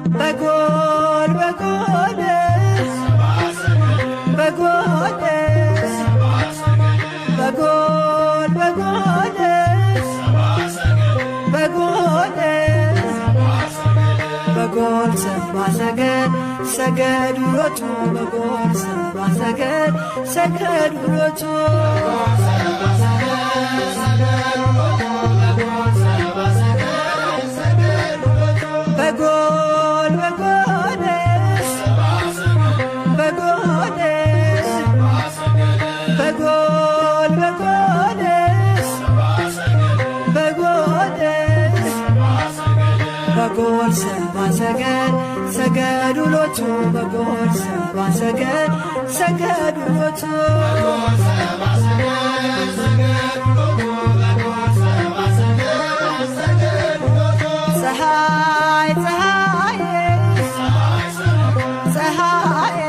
በጎል በጎል በጎል በጎል በጎል በጎል በጎል ሰባ ሰገድ ሰገድ ውሎቱ በጎል ሰባ ሰገድ ሰገድ ውሎቱ በጎል በጎል በጎል በጎል በጎል በጎል በጎል ሰባ ሰገድ ሰገድ ውሎቱ በጎል ሰባ ሰገድ ሰገድ ውሎቱ